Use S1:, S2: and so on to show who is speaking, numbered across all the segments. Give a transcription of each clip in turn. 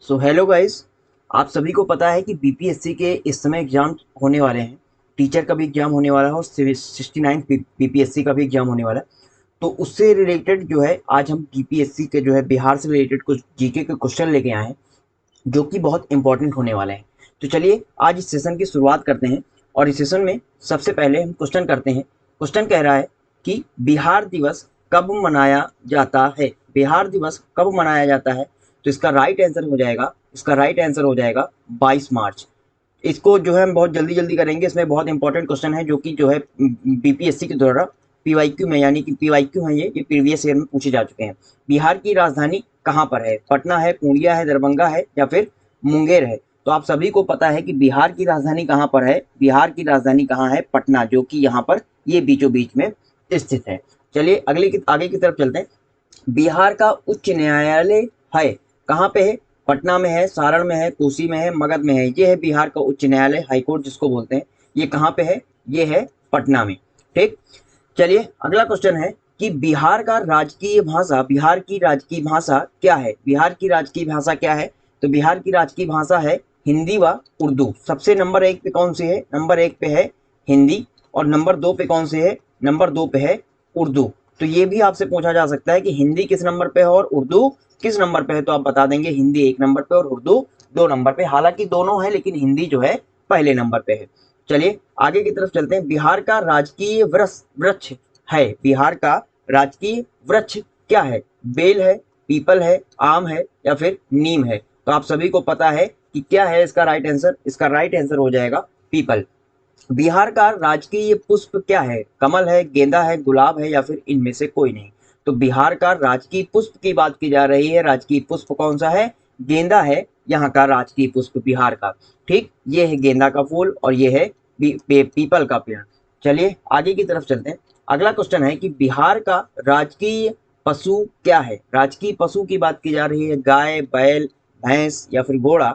S1: So hello guys. आप सभी को पता है कि बीपीएससी के इस समय एग्जाम होने वाले हैं। टीचर का भी एग्जाम होने वाला है और 69 बीपीएससी का भी एग्जाम होने वाला है। तो उससे रिलेटेड जो है आज हम बीपीएससी के जो है बिहार से रिलेटेड कुछ जीके के क्वेश्चन लेके आए हैं जो कि बहुत इंपॉर्टेंट होने वाले हैं। तो चलिए आज इस सेशन की शुरुआत करते हैं और इस सेशन में सबसे पहले हम क्वेश्चन करते हैं। क्वेश्चन कह रहा है कि बिहार दिवस कब मनाया जाता है। बिहार दिवस कब मनाया जाता है? तो इसका राइट आंसर हो जाएगा 22 मार्च। इसको जो है हम बहुत जल्दी जल्दी करेंगे। इसमें बहुत इंपॉर्टेंट क्वेश्चन है जो कि जो है बीपीएससी के द्वारा पीवाईक्यू में, यानी कि पीवाईक्यू है, ये प्रीवियस ईयर में पूछे जा चुके हैं। बिहार की राजधानी कहाँ पर है? पटना है, पूर्णिया है, दरभंगा है या फिर मुंगेर है? तो आप सभी को पता है कि बिहार की राजधानी कहाँ पर है। बिहार की राजधानी कहाँ है? पटना, जो कि यहाँ पर ये बीचों बीच में स्थित है। चलिए आगे की तरफ चलते हैं। बिहार का उच्च न्यायालय है कहाँ पे है? पटना में है, सारण में है, कोसी में है, मगध में है। ये है बिहार का उच्च न्यायालय, हाईकोर्ट जिसको बोलते हैं। ये कहाँ पे है? ये है पटना में। ठीक। चलिए अगला क्वेश्चन है कि बिहार की राजकीय भाषा क्या है? बिहार की राजकीय भाषा क्या है? तो बिहार की राजकीय भाषा है हिंदी व उर्दू। सबसे नंबर 1 पे कौन सी है? नंबर 1 पे है हिंदी। और नंबर 2 पे कौन से है? नंबर 2 पे है उर्दू। तो ये भी आपसे पूछा जा सकता है कि हिंदी किस नंबर पे है और उर्दू किस नंबर पे है। तो आप बता देंगे हिंदी 1 नंबर पे और उर्दू 2 नंबर पे। हालांकि दोनों है लेकिन हिंदी जो है पहले नंबर पे है। चलिए आगे की तरफ चलते हैं। बिहार का राजकीय वृक्ष है। बिहार का राजकीय वृक्ष क्या है? बेल है, पीपल है, आम है या फिर नीम है? तो आप सभी को पता है कि क्या है इसका राइट आंसर। इसका राइट आंसर हो जाएगा पीपल। बिहार का राजकीय पुष्प क्या है? कमल है, गेंदा है, गुलाब है या फिर इनमें से कोई नहीं? तो बिहार का राजकीय पुष्प की बात की जा रही है। राजकीय पुष्प कौन सा है? गेंदा है यहाँ का राजकीय पुष्प बिहार का। ठीक, ये है गेंदा का फूल और ये है पीपल का पेड़। चलिए आगे की तरफ चलते हैं। अगला क्वेश्चन है कि बिहार का राजकीय पशु क्या है? राजकीय पशु की बात की जा रही है। गाय, बैल, भैंस या फिर घोड़ा?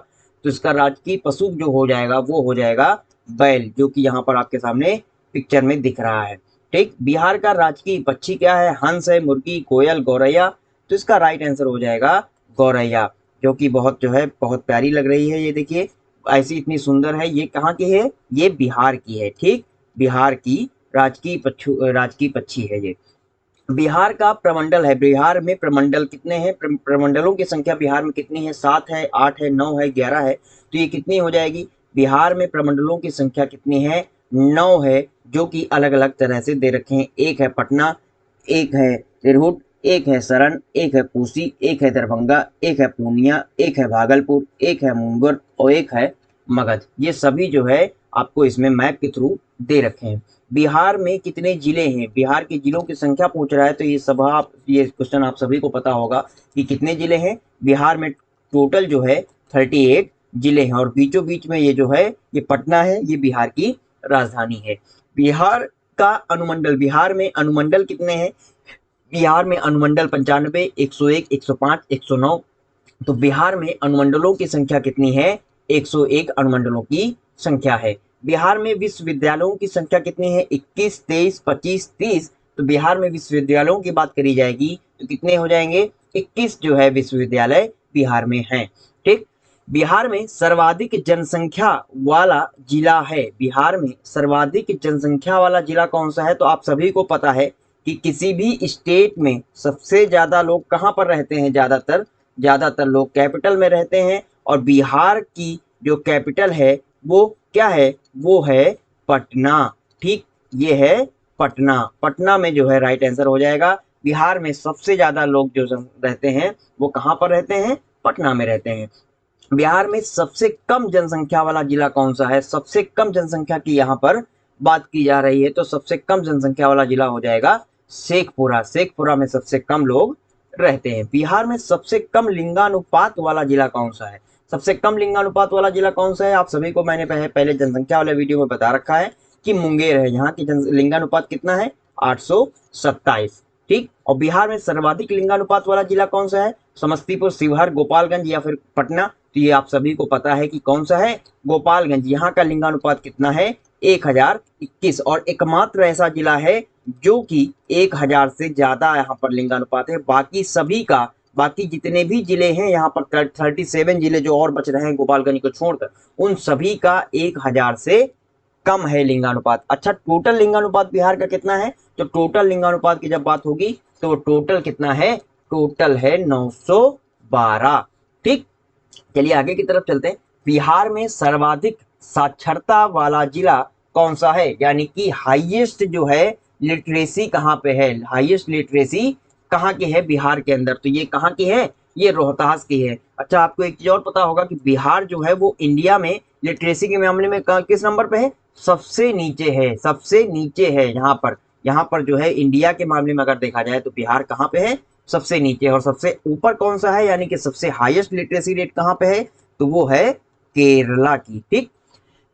S1: तो इसका राजकीय पशु जो हो जाएगा वो हो जाएगा बैल, जो कि यहाँ पर आपके सामने पिक्चर में दिख रहा है। ठीक। बिहार का राजकीय पक्षी क्या है? हंस है, मुर्गी, कोयल, गौरैया? तो इसका राइट आंसर हो जाएगा गौरैया, जो कि बहुत जो है बहुत प्यारी लग रही है। ये देखिए ऐसी इतनी सुंदर है। ये कहाँ की है? ये बिहार की है। ठीक, बिहार की राजकीय पक्षी है ये। बिहार का प्रमंडल है। बिहार में प्रमंडल कितने हैं? प्रमंडलों की संख्या बिहार में कितनी है? 7 है, 8 है, 9 है, 11 है। तो ये कितनी हो जाएगी? बिहार में प्रमंडलों की संख्या कितनी है? 9 है, जो कि अलग अलग तरह से दे रखे हैं। एक है पटना, एक है तिरहुत, एक है सरण, एक है कोसी, एक है दरभंगा, एक है पूर्णिया, एक है भागलपुर, एक है मुंगेर और एक है मगध। ये सभी जो है आपको इसमें मैप के थ्रू दे रखे हैं। बिहार में कितने जिले हैं? बिहार के जिलों की संख्या पूछ रहा है। तो ये क्वेश्चन आप सभी को पता होगा कि कितने जिले हैं बिहार में। टोटल जो है 38 जिले हैं और बीचों बीच में ये जो है ये पटना है, ये बिहार की राजधानी है। बिहार का अनुमंडल, बिहार में अनुमंडल कितने हैं? बिहार में अनुमंडल 95, 101, 105, 109। तो बिहार में अनुमंडलों की संख्या कितनी है? 101 अनुमंडलों की संख्या है। बिहार में विश्वविद्यालयों की संख्या कितनी है? 21, 23, 25, 30। तो बिहार में विश्वविद्यालयों की बात करी जाएगी तो कितने हो जाएंगे? 21 जो है विश्वविद्यालय बिहार में है। ठीक। बिहार में सर्वाधिक जनसंख्या वाला जिला है। बिहार में सर्वाधिक जनसंख्या वाला जिला कौन सा है? तो आप सभी को पता है कि किसी भी स्टेट में सबसे ज्यादा लोग कहाँ पर रहते हैं? ज्यादातर लोग कैपिटल में रहते हैं और बिहार की जो कैपिटल है वो क्या है? वो है पटना। ठीक, ये है पटना। पटना में जो है राइट आंसर हो जाएगा। बिहार में सबसे ज्यादा लोग जो रहते हैं वो कहाँ पर रहते हैं? पटना में रहते हैं। बिहार में सबसे कम जनसंख्या वाला जिला कौन सा है? सबसे कम जनसंख्या की यहाँ पर बात की जा रही है तो सबसे कम जनसंख्या वाला जिला हो जाएगा शेखपुरा। शेखपुरा में सबसे कम लोग रहते हैं। बिहार में सबसे कम लिंगानुपात वाला जिला कौन सा है? सबसे कम लिंगानुपात वाला जिला कौन सा है? आप सभी को मैंने पहले जनसंख्या वाले वीडियो में बता रखा है कि मुंगेर है। यहाँ की लिंगानुपात कितना है? 827। ठीक। और बिहार में सर्वाधिक लिंगानुपात वाला जिला कौन सा है? समस्तीपुर, शिवहर, गोपालगंज या फिर पटना? तो ये आप सभी को पता है कि कौन सा है? गोपालगंज। यहाँ का लिंगानुपात कितना है? 1021। और एकमात्र ऐसा जिला है जो कि 1000 से ज्यादा यहाँ पर लिंगानुपात है। बाकी सभी का बाकी जितने भी जिले हैं यहाँ पर 37 जिले जो और बच रहे हैं गोपालगंज को छोड़कर, उन सभी का 1000 से कम है लिंगानुपात। अच्छा, टोटल लिंगानुपात बिहार का कितना है? तो टोटल लिंगानुपात की जब बात होगी तो टोटल कितना है? टोटल है 912। ठीक, चलिए आगे की तरफ चलते हैं। बिहार में सर्वाधिक साक्षरता वाला जिला कौन सा है? यानी कि हाईएस्ट जो है लिटरेसी कहाँ पे है? हाईएस्ट लिटरेसी कहाँ की है बिहार के अंदर? तो ये कहाँ की है? ये रोहतास की है। अच्छा, आपको एक चीज और पता होगा कि बिहार जो है वो इंडिया में लिटरेसी के मामले में किस नंबर पे है? सबसे नीचे है, सबसे नीचे है। यहाँ पर जो है इंडिया के मामले में अगर देखा जाए तो बिहार कहाँ पे है? सबसे नीचे। और सबसे ऊपर कौन सा है, यानी कि सबसे हाईएस्ट लिटरेसी रेट कहाँ पे है? तो वो है केरला की। ठीक,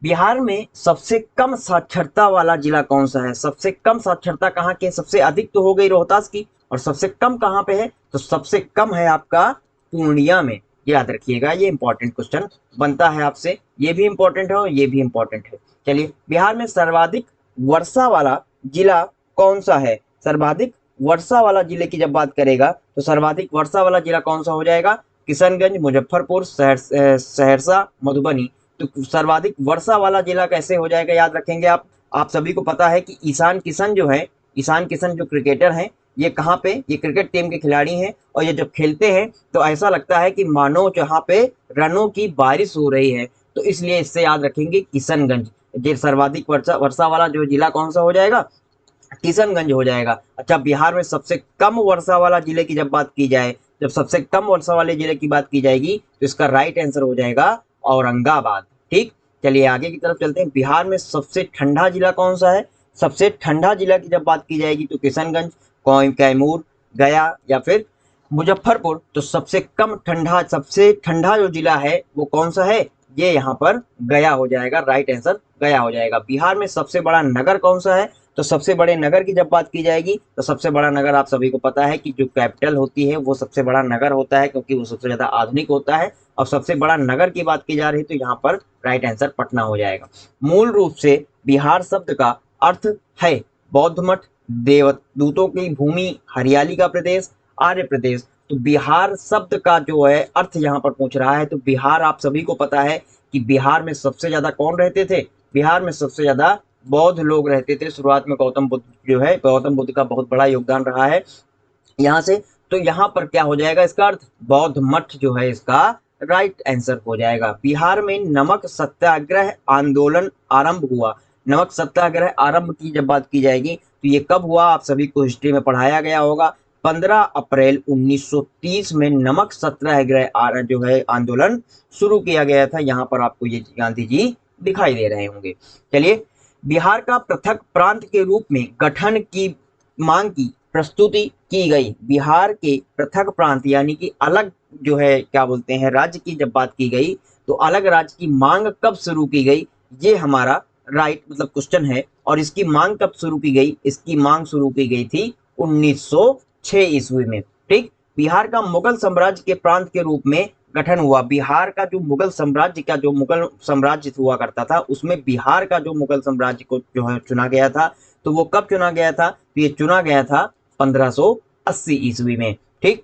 S1: बिहार में सबसे कम साक्षरता वाला जिला कौन सा है? सबसे कम साक्षरता कहाँ के? सबसे अधिक तो हो गई रोहतास की, और सबसे कम कहाँ पे है? तो सबसे कम है आपका पूर्णिया में। याद रखिएगा, ये इंपॉर्टेंट क्वेश्चन बनता है आपसे, ये भी इंपॉर्टेंट है और ये भी इंपॉर्टेंट है। चलिए, बिहार में सर्वाधिक वर्षा वाला जिला कौन सा है? सर्वाधिक वर्षा वाला जिले की जब बात करेगा तो सर्वाधिक वर्षा वाला जिला कौन सा हो जाएगा? किशनगंज, मुजफ्फरपुर, सहरसा, मधुबनी। तो सर्वाधिक वर्षा वाला जिला कैसे हो जाएगा? याद रखेंगे आप सभी को पता है कि ईशान किशन जो है, ईशान किशन जो क्रिकेटर हैं, ये कहाँ पे, ये क्रिकेट टीम के खिलाड़ी हैं, और ये जब खेलते हैं तो ऐसा लगता है कि मानो जहाँ पे रनों की बारिश हो रही है। तो इसलिए इससे याद रखेंगे किशनगंज। ये सर्वाधिक वर्षा वर्षा वाला जो जिला कौन सा हो जाएगा? किशनगंज हो जाएगा। अच्छा, बिहार में सबसे कम वर्षा वाला जिले की जब बात की जाए, जब सबसे कम वर्षा वाले जिले की बात की जाएगी तो इसका राइट आंसर हो जाएगा औरंगाबाद। ठीक, चलिए आगे की तरफ चलते हैं। बिहार में सबसे ठंडा जिला कौन सा है? सबसे ठंडा जिला की जब बात की जाएगी तो किशनगंज, कैमूर, गया या फिर मुजफ्फरपुर। तो सबसे ठंडा जो जिला है वो कौन सा है? ये यहाँ पर गया हो जाएगा। राइट आंसर गया हो जाएगा। बिहार में सबसे बड़ा नगर कौन सा है? तो सबसे बड़े नगर की जब बात की जाएगी तो सबसे बड़ा नगर आप सभी को पता है कि जो कैपिटल होती है वो सबसे बड़ा नगर होता है, क्योंकि वो सबसे ज्यादा आधुनिक होता है। और सबसे बड़ा नगर की बात की जा रही है तो यहाँ पर राइट आंसर पटना हो जाएगा। मूल रूप से बिहार शब्द का अर्थ है बौद्ध मठ, देवदूतों की भूमि, हरियाली का प्रदेश, आर्य प्रदेश। तो बिहार शब्द का जो है अर्थ यहाँ पर पूछ रहा है। तो बिहार आप सभी को पता है कि बिहार में सबसे ज्यादा कौन रहते थे? बिहार में सबसे ज्यादा बौद्ध लोग रहते थे। शुरुआत में गौतम बुद्ध जो है, गौतम बुद्ध का बहुत बड़ा योगदान रहा है यहाँ से। तो यहाँ पर क्या हो जाएगा इसका अर्थ? बौद्ध मठ जो है इसका राइट आंसर हो जाएगा। बिहार में नमक सत्याग्रह आंदोलन आरंभ हुआ। नमक सत्याग्रह आरंभ की जब बात की जाएगी तो ये कब हुआ? आप सभी को हिस्ट्री में पढ़ाया गया होगा। 15 अप्रैल 1930 में नमक सत्याग्रह जो है आंदोलन शुरू किया गया था। यहाँ पर आपको ये गांधी जी दिखाई दे रहे होंगे। चलिए, बिहार का पृथक प्रांत के रूप में गठन की मांग की प्रस्तुति की गई। बिहार के पृथक प्रांत यानी कि अलग जो है क्या बोलते हैं राज्य की जब बात की गई तो अलग राज्य की मांग कब शुरू की गई? ये हमारा राइट मतलब क्वेश्चन है। और इसकी मांग कब शुरू की गई? इसकी मांग शुरू की गई थी 1906 ईस्वी में। ठीक, बिहार का मुगल साम्राज्य के प्रांत के रूप में गठन हुआ। बिहार का जो मुगल साम्राज्य हुआ करता था उसमें बिहार का जो मुगल साम्राज्य को जो है चुना गया था। तो वो कब चुना गया था? तो ये चुना गया था 1580 ईस्वी में। ठीक,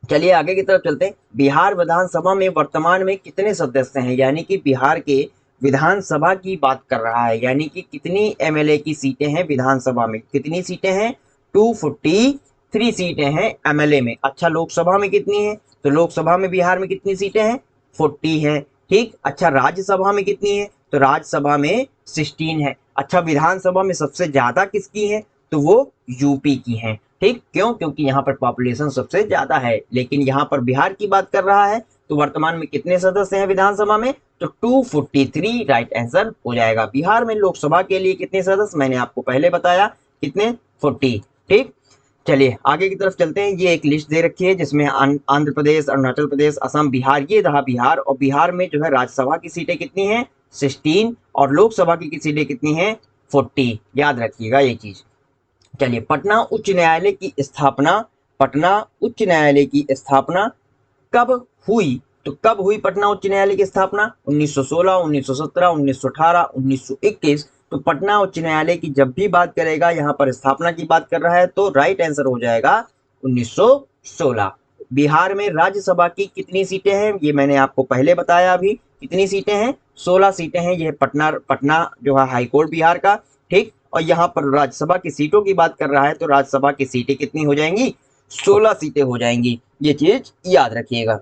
S1: चलिए आगे की तरफ चलते हैं। बिहार विधानसभा में वर्तमान में कितने सदस्य हैं? यानी कि बिहार के विधानसभा की बात कर रहा है, यानी कि कितनी एमएलए की सीटें हैं विधानसभा में? कितनी सीटें हैं? 243 सीटें हैं एमएलए में। अच्छा, लोकसभा में कितनी है? तो लोकसभा में बिहार में कितनी सीटें हैं? 40 है। ठीक, अच्छा राज्यसभा में कितनी है? तो राज्यसभा में 16 है। अच्छा, विधानसभा में सबसे ज्यादा किसकी है? तो वो यूपी की है। ठीक, क्यों? क्योंकि यहाँ पर पॉपुलेशन सबसे ज्यादा है। लेकिन यहाँ पर बिहार की बात कर रहा है तो वर्तमान में कितने सदस्य हैं विधानसभा में? तो 243 राइट आंसर हो जाएगा। बिहार में लोकसभा के लिए कितने सदस्य? मैंने आपको पहले बताया, कितने? 40। ठीक, चलिए आगे की तरफ चलते हैं। ये एक लिस्ट दे रखी है जिसमें आंध्र प्रदेश, अरुणाचल प्रदेश, असम, बिहार, ये रहा बिहार। और बिहार में जो है राज्यसभा की सीटें कितनी हैं? 16। और लोकसभा की सीटें कितनी हैं? 40। याद रखिएगा ये चीज। चलिए, पटना उच्च न्यायालय की स्थापना कब हुई? तो कब हुई पटना उच्च न्यायालय की स्थापना? 1916, 1917, 1918, 1921। तो पटना उच्च न्यायालय की जब भी बात करेगा यहाँ पर स्थापना की बात कर रहा है तो राइट आंसर हो जाएगा 1916। बिहार में राज्यसभा की कितनी सीटें हैं, ये मैंने आपको पहले बताया अभी। कितनी सीटें हैं? 16 सीटें हैं। यह पटना पटना जो है हाई कोर्ट बिहार का, ठीक। और यहाँ पर राज्यसभा की सीटों की बात कर रहा है, तो राज्यसभा की सीटें कितनी हो जाएंगी? 16 सीटें हो जाएंगी। ये चीज याद रखिएगा,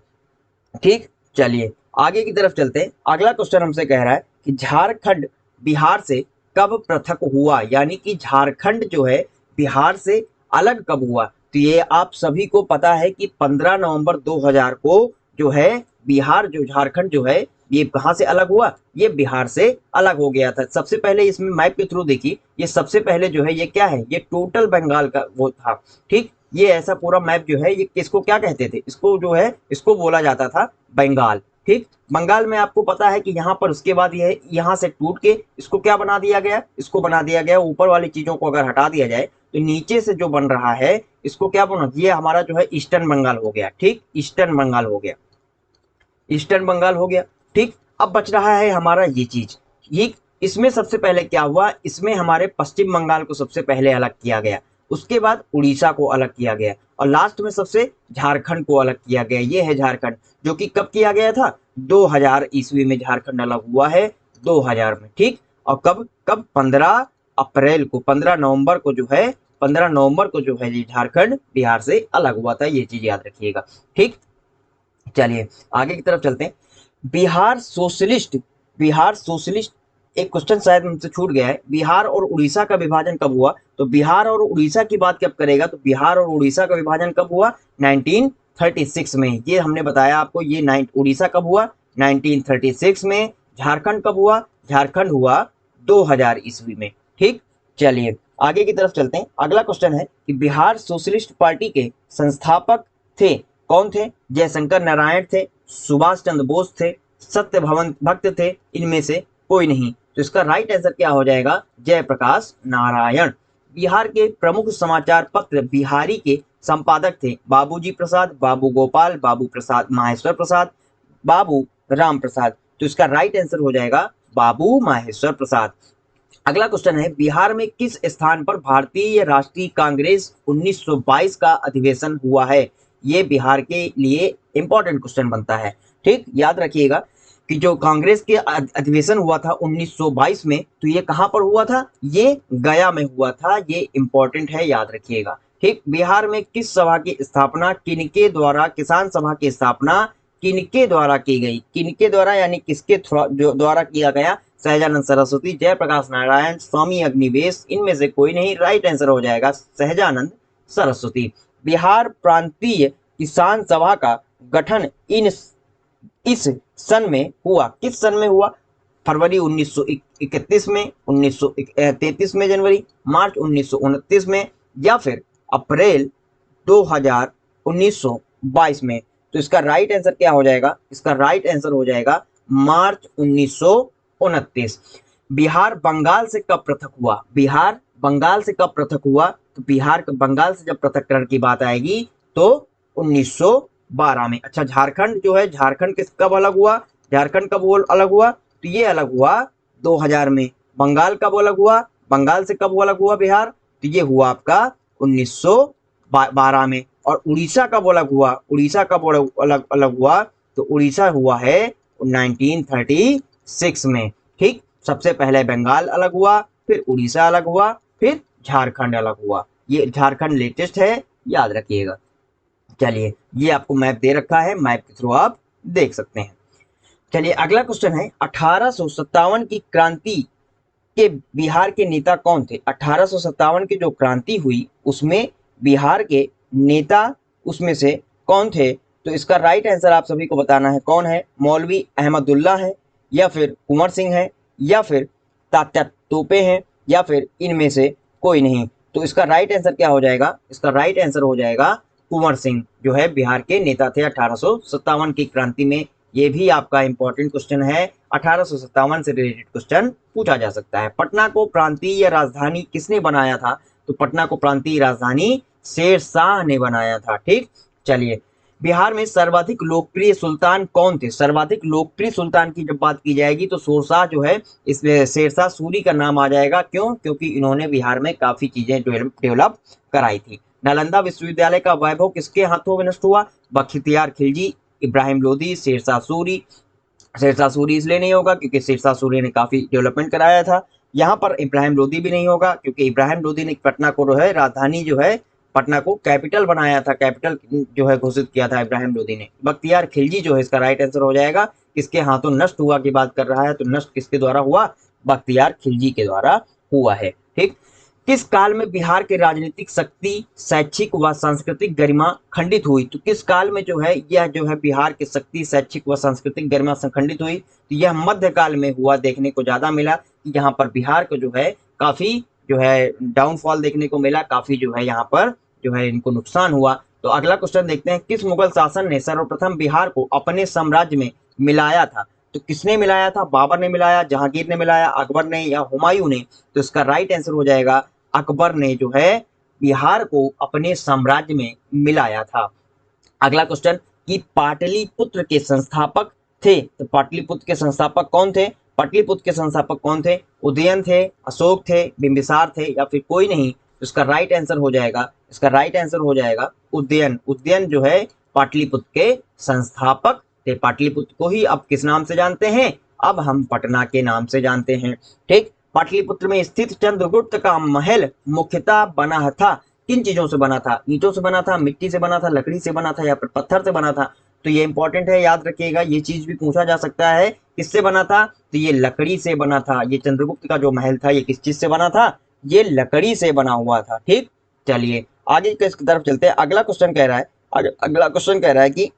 S1: ठीक। चलिए आगे की तरफ चलते हैं। अगला क्वेश्चन हमसे कह रहा है कि झारखंड बिहार से कब पृथक हुआ, यानी कि झारखंड जो है बिहार से अलग कब हुआ? तो ये आप सभी को पता है कि 15 नवंबर 2000 को जो है बिहार जो झारखंड जो है ये कहाँ से अलग हुआ? ये बिहार से अलग हो गया था। सबसे पहले इसमें मैप के थ्रू देखिए, ये सबसे पहले जो है ये क्या है? ये टोटल बंगाल का वो था, ठीक। ये ऐसा पूरा मैप जो है ये किसको क्या कहते थे? इसको जो है इसको बोला जाता था बंगाल, ठीक। बंगाल में आपको पता है कि यहाँ पर उसके बाद ये यहाँ से टूट के इसको क्या बना दिया गया? इसको बना दिया गया, ऊपर वाली चीजों को अगर हटा दिया जाए तो नीचे से जो बन रहा है इसको क्या बना? ये हमारा जो है ईस्टर्न बंगाल हो गया, ठीक। ईस्टर्न बंगाल हो गया, ईस्टर्न बंगाल हो गया, ठीक। अब बच रहा है हमारा ये चीज, ये इसमें सबसे पहले क्या हुआ? इसमें हमारे पश्चिम बंगाल को सबसे पहले अलग किया गया, उसके बाद उड़ीसा को अलग किया गया और लास्ट में सबसे झारखंड को अलग किया गया। ये है झारखंड, जो कि कब किया गया था? 2000 ईस्वी में झारखंड अलग हुआ है, 2000 में, ठीक। और कब कब 15 अप्रैल को, 15 नवंबर को जो है 15 नवंबर को जो है ये झारखंड बिहार से अलग हुआ था। ये चीज याद रखिएगा, ठीक। चलिए आगे की तरफ चलते हैं। बिहार सोशलिस्ट, बिहार सोशलिस्ट, एक क्वेश्चन शायद मुझसे छूट गया है। बिहार और उड़ीसा का विभाजन कब हुआ? तो बिहार और उड़ीसा की बात कब करेगा? तो बिहार और उड़ीसा का विभाजन कब हुआ? 1936 में। ये हमने बताया आपको, ये उड़ीसा कब हुआ? 1936 में। झारखंड कब हुआ? झारखंड हुआ 2000 ईस्वी में, ठीक। चलिए आगे की तरफ चलते हैं। अगला क्वेश्चन है कि बिहार सोशलिस्ट पार्टी के संस्थापक थे, कौन थे? जयशंकर नारायण थे, सुभाष चंद्र बोस थे, सत्य भवन भक्त थे, इनमें से कोई नहीं। तो इसका राइट आंसर क्या हो जाएगा? जयप्रकाश नारायण। बिहार के प्रमुख समाचार पत्र बिहारी के संपादक थे बाबूजी प्रसाद, बाबू गोपाल, बाबू प्रसाद, माहेश्वर प्रसाद, बाबू राम प्रसाद। तो इसका राइट आंसर हो जाएगा बाबू माहेश्वर प्रसाद। अगला क्वेश्चन है, बिहार में किस स्थान पर भारतीय राष्ट्रीय कांग्रेस 1922 का अधिवेशन हुआ है? ये बिहार के लिए इंपॉर्टेंट क्वेश्चन बनता है, ठीक। याद रखिएगा कि जो कांग्रेस के अधिवेशन हुआ था 1922 में, तो ये कहां पर हुआ था? ये गया में हुआ था। ये इंपॉर्टेंट है, याद रखिएगा, ठीक। बिहार में किस सभा की स्थापना किनके द्वारा, किसान सभा की स्थापना किनके द्वारा की गई? किनके द्वारा यानी किसके द्वारा किया गया? सहजानंद सरस्वती, जयप्रकाश नारायण, स्वामी अग्निवेश, इनमें से कोई नहीं। राइट आंसर हो जाएगा सहजानंद सरस्वती। बिहार प्रांतीय किसान सभा का गठन इस सन में हुआ, किस सन में हुआ? फरवरी 1931 में, 1933 में जनवरी, मार्च 1929 में, या फिर अप्रैल 2000 1922 में। तो इसका राइट आंसर क्या हो जाएगा? इसका राइट आंसर हो जाएगा मार्च 1929। बिहार बंगाल से कब पृथक हुआ? बिहार बंगाल से कब पृथक हुआ? तो बिहार बंगाल से जब पृथककरण की बात आएगी तो 1912 में। अच्छा, झारखंड जो है, झारखंड किस कब अलग हुआ? झारखंड कब अलग हुआ? तो ये अलग हुआ 2000 में। बंगाल कब अलग हुआ? बंगाल से कब अलग हुआ बिहार? तो ये हुआ आपका 1912 में। और उड़ीसा कब अलग हुआ? उड़ीसा कब अलग अलग हुआ? तो उड़ीसा हुआ है 1936 में, ठीक। सबसे पहले बंगाल अलग हुआ, फिर उड़ीसा अलग हुआ, फिर झारखंड अलग हुआ। ये झारखंड लेटेस्ट है, याद रखिएगा। चलिए, ये आपको मैप दे रखा है, मैप के थ्रू आप देख सकते हैं। चलिए अगला क्वेश्चन है, 1857 की क्रांति के बिहार के नेता कौन थे? 1857 की जो क्रांति हुई उसमें बिहार के नेता उसमें से कौन थे? तो इसका राइट आंसर आप सभी को बताना है। कौन है? मौलवी अहमदुल्ला है, या फिर कुंवर सिंह है, या फिर तात्या तोपे हैं, या फिर इनमें से कोई नहीं। तो इसका राइट आंसर क्या हो जाएगा? इसका राइट आंसर हो जाएगा कुंवर सिंह, जो है बिहार के नेता थे 1857 की क्रांति में। ये भी आपका इंपॉर्टेंट क्वेश्चन है, 1857 से रिलेटेड क्वेश्चन पूछा जा सकता है। पटना को प्रांतीय राजधानी किसने बनाया था? तो पटना को प्रांतीय राजधानी शेर शाह ने बनाया था, ठीक। चलिए, बिहार में सर्वाधिक लोकप्रिय सुल्तान कौन थे? सर्वाधिक लोकप्रिय सुल्तान की जब बात की जाएगी तो शेरशाह जो है, इसमें शेरशाह सूरी का नाम आ जाएगा। क्यों? क्योंकि इन्होंने बिहार में काफी चीजें डेवलप कराई थी। नालंदा विश्वविद्यालय का वैभव किसके हाथों में नष्ट हुआ? बख्तियार खिलजी, इब्राहिम लोदी, शेरशाह सूरी। शेरशाह सूरी इसलिए नहीं होगा क्योंकि शेरशाह सूरी ने काफी डेवलपमेंट कराया था। यहाँ पर इब्राहिम लोदी भी नहीं होगा क्योंकि इब्राहिम लोदी ने पटना को जो है राजधानी जो है पटना को कैपिटल बनाया था, कैपिटल जो है घोषित किया था इब्राहिम लोदी ने। बख्तियार खिलजी जो है इसका राइट आंसर हो जाएगा। किसके हाथों नष्ट हुआ की बात कर रहा है, तो नष्ट किसके द्वारा हुआ? बख्तियार खिलजी के द्वारा हुआ है। ठीक, किस काल में बिहार की राजनीतिक शक्ति, शैक्षिक व सांस्कृतिक गरिमा खंडित हुई? तो किस काल में जो है यह जो है बिहार की शक्ति, शैक्षिक व सांस्कृतिक गरिमा खंडित हुई? तो यह मध्यकाल में हुआ देखने को ज्यादा मिला कि यहाँ पर बिहार को जो है काफी जो है डाउनफॉल देखने को मिला, काफी जो है यहाँ पर जो है इनको नुकसान हुआ। तो अगला क्वेश्चन देखते हैं, किस मुगल शासन ने सर्वप्रथम बिहार को अपने साम्राज्य में मिलाया था? तो किसने मिलाया था? बाबर ने मिलाया, जहांगीर ने मिलाया, अकबर ने या हुमायूं ने? तो इसका राइट आंसर हो जाएगा अकबर ने जो है बिहार को अपने साम्राज्य में मिलाया था। अगला क्वेश्चन कि पाटलिपुत्र के संस्थापक थे, तो पाटलिपुत्र के संस्थापक कौन थे? पाटलिपुत्र के संस्थापक कौन थे? उदयन थे, अशोक थे, बिंबिसार थे या फिर कोई नहीं? तो इसका राइट आंसर हो जाएगा, इसका राइट आंसर हो जाएगा उदयन। उदयन जो है पाटलिपुत्र के संस्थापक थे। पाटलिपुत्र को ही अब किस नाम से जानते हैं? अब हम पटना के नाम से जानते हैं। ठीक, पाटलिपुत्र में स्थित चंद्रगुप्त का महल मुख्यतः बना था किन चीजों से बना था? ईंटों से बना था, मिट्टी से बना था, लकड़ी से बना था या फिर पत्थर से बना था? तो ये इंपॉर्टेंट है, याद रखिएगा, ये चीज भी पूछा जा सकता है। किससे बना था? तो ये लकड़ी से बना था। ये चंद्रगुप्त का जो महल था ये किस चीज से बना था? ये लकड़ी से बना हुआ था। ठीक, चलिए आगे की तरफ चलते हैं। अगला क्वेश्चन कह रहा है, अगला क्वेश्चन कह रहा है कि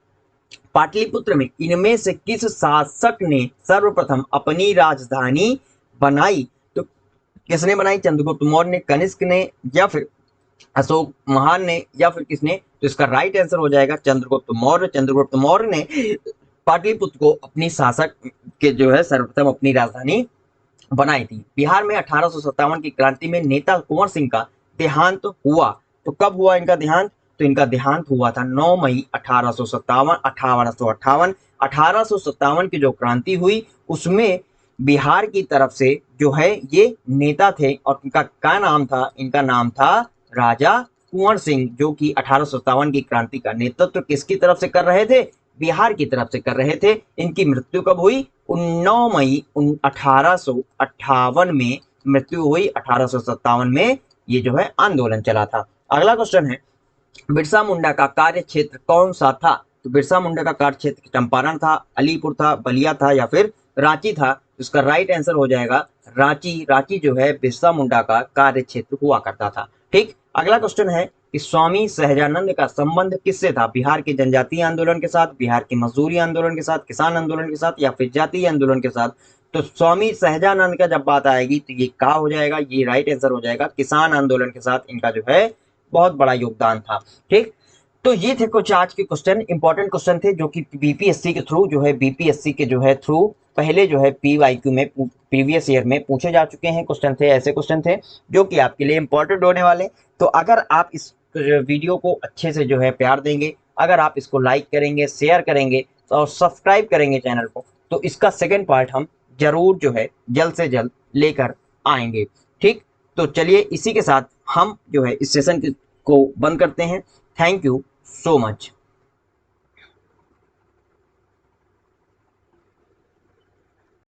S1: पाटलिपुत्र में इनमें से किस शासक ने सर्वप्रथम अपनी राजधानी बनाई? तो किसने बनाई? चंद्रगुप्त मौर्य ने, कनिष्क ने या फिर अशोक महान ने या फिर किसने? तो इसका राइट आंसर हो जाएगा चंद्रगुप्त मौर्य। चंद्रगुप्त मौर्य ने पाटलिपुत्र को अपनी शासक के जो है सर्वप्रथम अपनी राजधानी बनाई थी। बिहार में 1857 की क्रांति में नेता कुंवर सिंह का देहांत हुआ। तो कब हुआ इनका देहांत? तो इनका देहांत हुआ था 9 मई 1857 1857 की जो क्रांति हुई उसमें बिहार की तरफ से जो है ये नेता थे और इनका क्या नाम था? इनका नाम था राजा कुंवर सिंह, जो कि 1857 की क्रांति का नेतृत्व किसकी तरफ से कर रहे थे? बिहार की तरफ से कर रहे थे। इनकी मृत्यु कब हुई? 9 मई 1858 में मृत्यु हुई। 1857 में ये जो है आंदोलन चला था। अगला क्वेश्चन है, बिरसा मुंडा का कार्य क्षेत्र कौन सा था? तो बिरसा मुंडा का कार्य क्षेत्र चंपारण था, अलीपुर था, बलिया था या फिर रांची था? इसका राइट आंसर हो जाएगा रांची। रांची जो है बिरसा मुंडा का कार्य क्षेत्र हुआ करता था। ठीक, अगला क्वेश्चन है कि स्वामी सहजानंद का संबंध किससे था? बिहार के जनजातीय आंदोलन के साथ, बिहार के मजदूरी आंदोलन के साथ, किसान आंदोलन के साथ या फिर जातीय आंदोलन के साथ? तो स्वामी सहजानंद का जब बात आएगी तो ये क्या हो जाएगा? ये राइट आंसर हो जाएगा किसान आंदोलन के साथ इनका जो है बहुत बड़ा योगदान था। ठीक, तो ये थे कुछ आज के क्वेश्चन, इंपॉर्टेंट क्वेश्चन थे जो कि बीपीएससी के थ्रू जो है बीपीएससी के जो है थ्रू पहले जो है पीवाईक्यू में प्रीवियस ईयर में पूछे जा चुके हैं क्वेश्चन थे। ऐसे क्वेश्चन थे जो कि आपके लिए इंपॉर्टेंट होने वाले। तो अगर आप इस वीडियो को अच्छे से जो है प्यार देंगे, अगर आप इसको लाइक करेंगे, शेयर करेंगे और सब्सक्राइब करेंगे चैनल को, तो इसका सेकेंड पार्ट हम जरूर जो है जल्द से जल्द लेकर आएंगे। ठीक, तो चलिए इसी के साथ हम जो है इस सेशन को बंद करते हैं। Thank you so much.